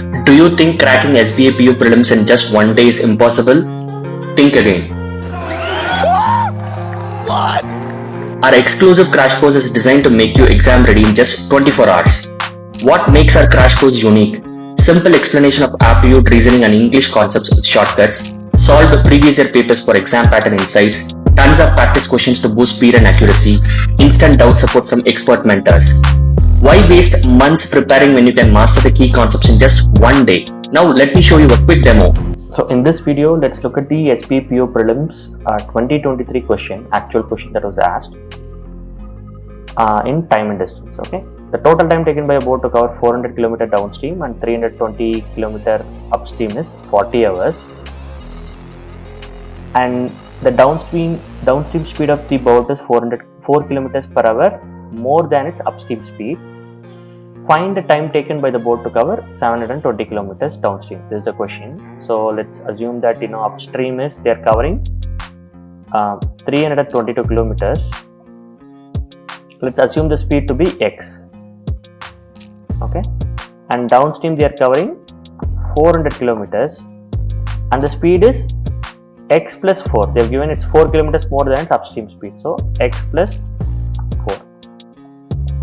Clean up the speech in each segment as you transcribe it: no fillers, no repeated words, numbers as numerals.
Do you think cracking SBI PO Prelims in just one day is impossible? Think again. What? Our exclusive crash course is designed to make you exam ready in just 24 hours. What makes our crash course unique? Simple explanation of aptitude, reasoning and English concepts with shortcuts, solved previous year papers for exam pattern insights, tons of practice questions to boost speed and accuracy, instant doubt support from expert mentors. Why waste months preparing when you can master the key concepts in just one day? Now let me show you a quick demo. So in this video, let's look at the SBI PO Prelims 2023 question, actual question that was asked in time and distance. Okay, the total time taken by a boat to cover 400 km downstream and 320 km upstream is 40 hours, and the downstream speed of the boat is 4 km per hour more than its upstream speed. Find the time taken by the boat to cover 720 kilometers downstream. This is the question. So let's assume that upstream is they are covering 322 kilometers. Let's assume the speed to be x. Okay, and downstream they are covering 400 kilometers, and the speed is x plus 4. They have given it's 4 kilometers more than its upstream speed. So x plus 4.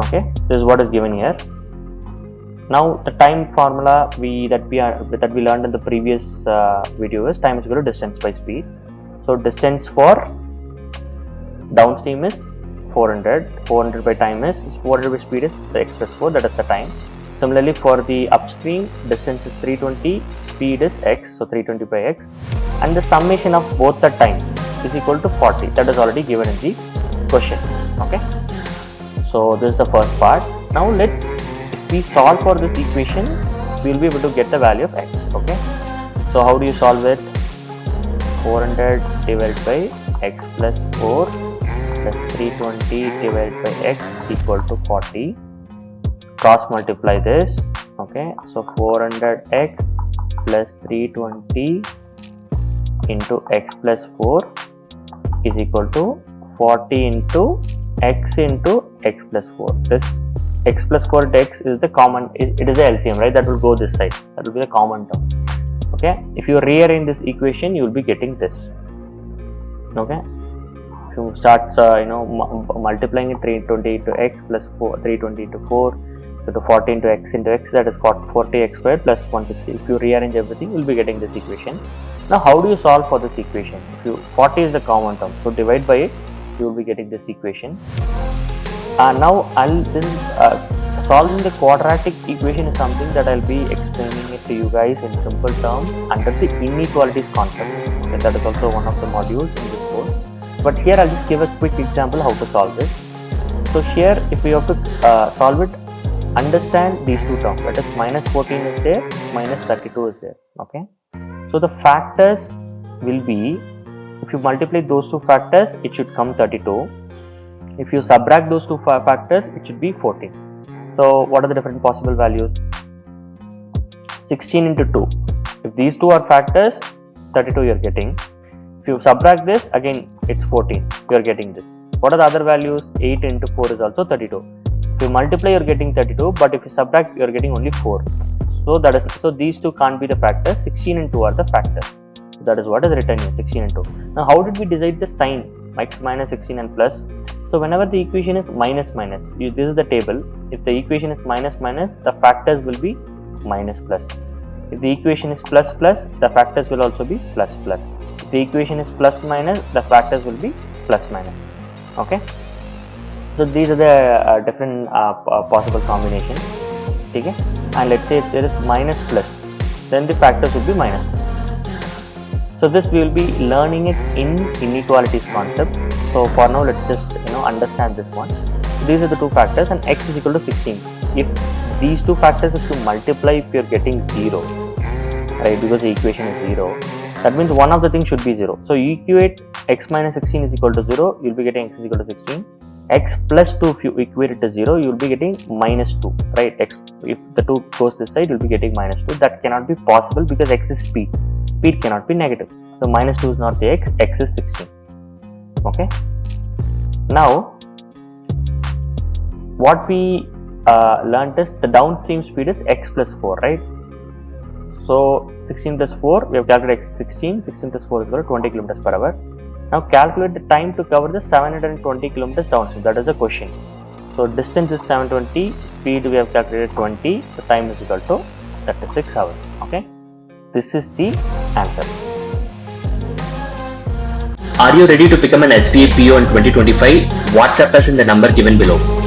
Okay, this is what is given here. Now the time formula that we learned in the previous video is time is equal to distance by speed. So distance for downstream is 400 by time is 400 by speed is the x plus 4, that is the time. Similarly for the upstream, distance is 320, speed is x, so 320 by x, and the summation of both the time is equal to 40. That is already given in the question. Okay, so this is the first part. Now if we solve for this equation, we will be able to get the value of x. Okay, so how do you solve it? 400 divided by x plus 4 plus 320 divided by x equal to 40. Cross multiply this. Okay, so 400x plus 320 into x plus 4 is equal to 40 into x plus 4. This x plus 4 into x is the common, it is the LCM, right? That will go this side, that will be the common term. Okay, if you rearrange this equation, you will be getting this. Okay, if you start multiplying it, 320 into x plus 4, 320 into 4 to 40 into x, that is 40x squared plus 160. If you rearrange everything, you will be getting this equation. Now how do you solve for this equation? 40 is the common term, so divide by it, you will be getting this equation. Now solving the quadratic equation is something that I'll be explaining it to you guys in simple terms under the inequalities concept. Okay, that is also one of the modules in this course. But here I'll just give a quick example how to solve this. So here, if we have to solve it, understand these two terms. That is minus 14 is there, minus 32 is there. Okay, so the factors will be, if you multiply those two factors, it should come 32. If you subtract those two factors, it should be 14. So what are the different possible values? 16 into 2. If these two are factors, 32 you are getting. If you subtract this, again it's 14. You are getting this. What are the other values? 8 into 4 is also 32. If you multiply, you are getting 32, but if you subtract, you are getting only 4. So these two can't be the factors. 16 and 2 are the factors. So that is what is written here, 16 and 2. Now how did we decide the sign? X minus 16 and plus. So whenever the equation is minus, this is the table. If the equation is minus, the factors will be minus plus. If the equation is plus, the factors will also be plus. If the equation is plus minus, the factors will be plus minus. Okay, so these are the different possible combinations. Okay, and let's say if there is minus plus, then the factors will be minus. So this we will be learning it in inequalities concept. So for now, let's just understand this one. So these are the two factors, and x is equal to 16. If these two factors, if you multiply, if you are getting 0, right, because the equation is 0, that means one of the things should be 0. So you equate x minus 16 is equal to 0, you will be getting x is equal to 16. X plus 2, if you equate it to 0, you will be getting minus 2, right? X, if the 2 goes this side, you will be getting minus 2. That cannot be possible because x is speed. Speed cannot be negative. So minus 2 is not the x is 16. Okay. Now, what we learnt is the downstream speed is x plus 4, right? So 16 plus 4, we have calculated 16 plus 4 is equal to 20 kilometers per hour. Now calculate the time to cover the 720 kilometers downstream. That is the question. So distance is 720, speed we have calculated 20, so time is equal to 36 hours. Okay, this is the answer. Are you ready to become an SBI PO in 2025? WhatsApp us in the number given below.